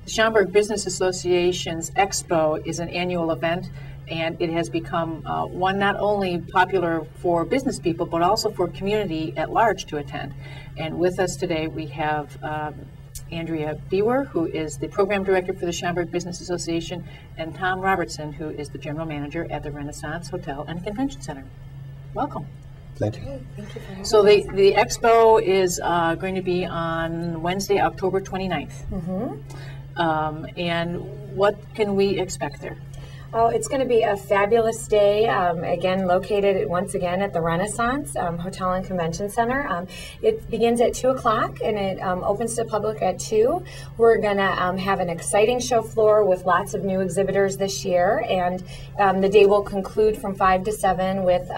The Schaumburg Business Association's Expo is an annual event, and it has become one not only popular for business people, but also for community at large to attend. And with us today, we have Andrea Biwar, who is the Program Director for the Schaumburg Business Association, and Tom Robertson, who is the General Manager at the Renaissance Hotel and Convention Center. Welcome. Thank you. Thank you for having So the expo is going to be on Wednesday, October 29th. And what can we expect there? Oh, it's going to be a fabulous day, again, located once again at the Renaissance Hotel and Convention Center. It begins at 2 o'clock and it opens to the public at 2. We're going to have an exciting show floor with lots of new exhibitors this year, and the day will conclude from 5 to 7 with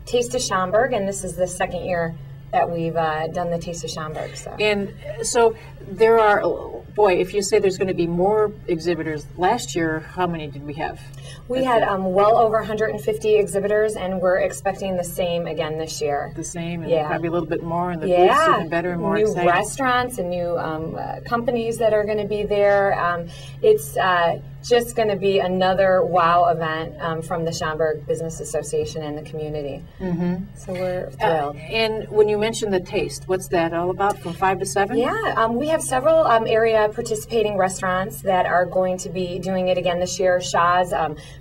Taste of Schaumburg, and this is the second year that we've done the Taste of Schaumburg. So. And so there are, boy, if you say there's going to be more exhibitors, last year, how many did we have? We had well over 150 exhibitors, and we're expecting the same again this year. The same, and yeah. Probably a little bit more, and the booths even better and more new exciting. Restaurants and new companies that are going to be there. It's just going to be another wow event from the Schaumburg Business Association and the community. So we're thrilled. And when you mentioned the taste, what's that all about, from 5 to 7? Yeah, we have several area participating restaurants that are going to be doing it again this year. Shaw's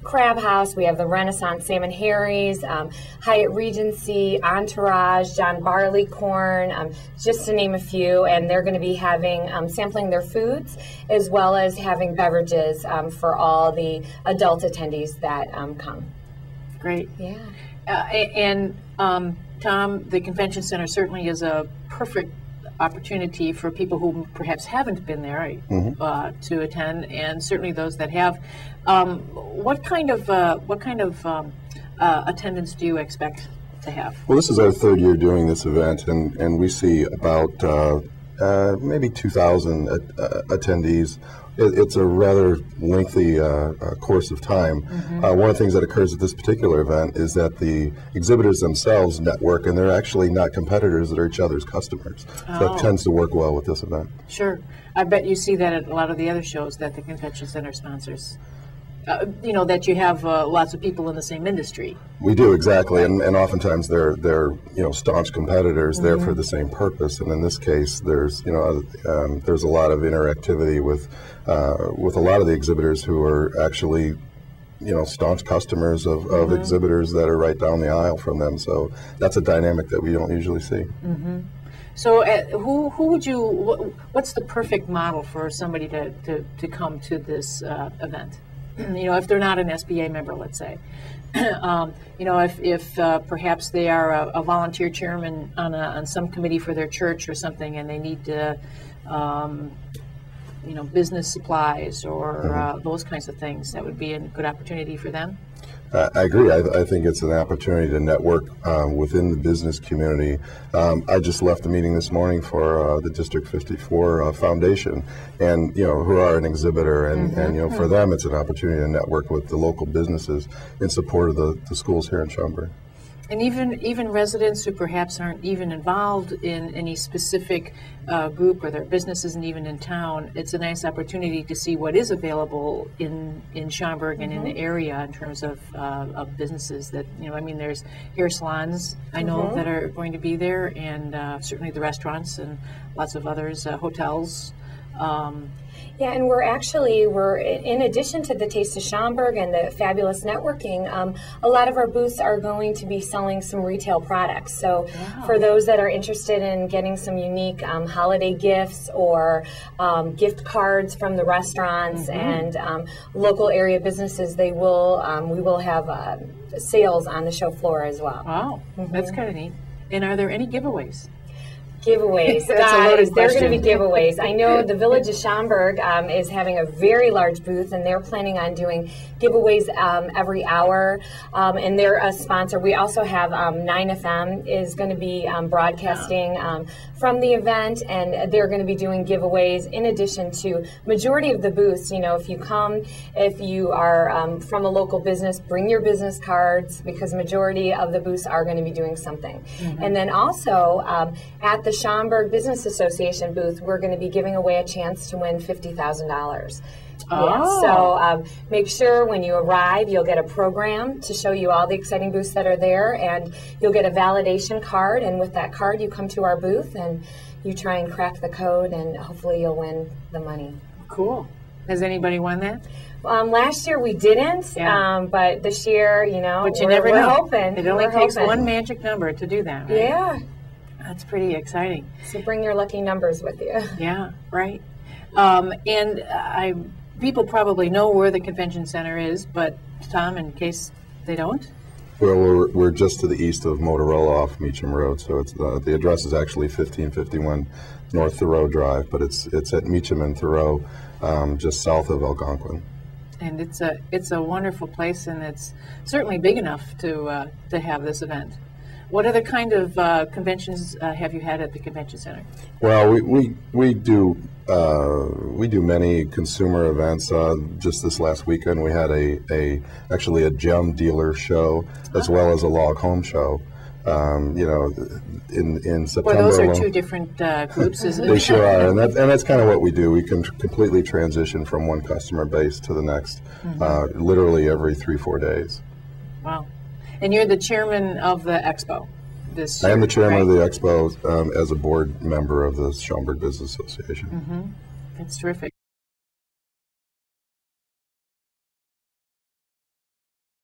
Crab House, we have the Renaissance Salmon Harry's, Hyatt Regency, Entourage, John Barleycorn, just to name a few, and they're going to be having sampling their foods as well as having beverages for all the adult attendees that come. Great. Yeah. And Tom, the Convention Center certainly is a perfect opportunity for people who perhaps haven't been there to attend, and certainly those that have. What kind of attendance do you expect to have? Well, this is our third year doing this event, and we see about maybe 2,000 attendees. It's a rather lengthy course of time. One of the things that occurs at this particular event is that the exhibitors themselves network, and they're actually not competitors, they're each other's customers. So that tends to work well with this event. Sure. I bet you see that at a lot of the other shows that the Convention Center sponsors. You know, that you have lots of people in the same industry. We do, exactly, and oftentimes they're staunch competitors there for the same purpose. And in this case, there's there's a lot of interactivity with a lot of the exhibitors who are actually staunch customers of exhibitors that are right down the aisle from them. So that's a dynamic that we don't usually see. So who would you? What's the perfect model for somebody to come to this event? If they're not an SBA member, let's say, if perhaps they are a volunteer chairman on some committee for their church or something, and they need to, business supplies or those kinds of things, that would be a good opportunity for them. I agree. I think it's an opportunity to network within the business community. I just left a meeting this morning for the District 54 Foundation, and who are an exhibitor, and for them it's an opportunity to network with the local businesses in support of the schools here in Schaumburg. And even residents who perhaps aren't even involved in any specific group, or their business isn't even in town, it's a nice opportunity to see what is available in Schaumburg and in the area in terms of businesses that, there's hair salons, I know, that are going to be there, and certainly the restaurants and lots of others, hotels. Yeah, and we're in addition to the Taste of Schaumburg and the fabulous networking, a lot of our booths are going to be selling some retail products. So for those that are interested in getting some unique holiday gifts or gift cards from the restaurants and local area businesses, we will have sales on the show floor as well. Wow, that's kind of neat. And are there any giveaways? Giveaways, guys, there are going to be giveaways. I know the Village of Schaumburg is having a very large booth, and they're planning on doing giveaways every hour, and they're a sponsor. We also have 9FM is going to be broadcasting from the event, and they're going to be doing giveaways in addition to majority of the booths. If you are from a local business, bring your business cards, because majority of the booths are going to be doing something. And then also at the the Schaumburg Business Association booth, we're going to be giving away a chance to win $50,000. Oh. Yeah, so make sure when you arrive, you'll get a program to show you all the exciting booths that are there, and you'll get a validation card, and with that card you come to our booth and you try and crack the code, and hopefully you'll win the money. Cool. Has anybody won that? Last year we didn't, but this year, you know, but you never know. Hoping. It only takes one magic number to do that, right? Yeah. That's pretty exciting. So bring your lucky numbers with you. Yeah, right. People probably know where the convention center is, but Tom, in case they don't? Well, we're just to the east of Motorola off Meacham Road, so it's the address is actually 1551 North Thoreau Drive, but it's at Meacham and Thoreau, just south of Algonquin. And it's a wonderful place, and it's certainly big enough to have this event. What other kind of conventions have you had at the convention center? Well, we do many consumer events. Just this last weekend, we had actually a gem dealer show as well as a log home show. You know, in September. Well, those are two different groups, isn't it? They sure are, and that's kind of what we do. We can completely transition from one customer base to the next, literally every 3-4 days. Wow. And you're the chairman of the expo this year, I am the chairman right? of the expo as a board member of the Schaumburg Business Association. That's terrific.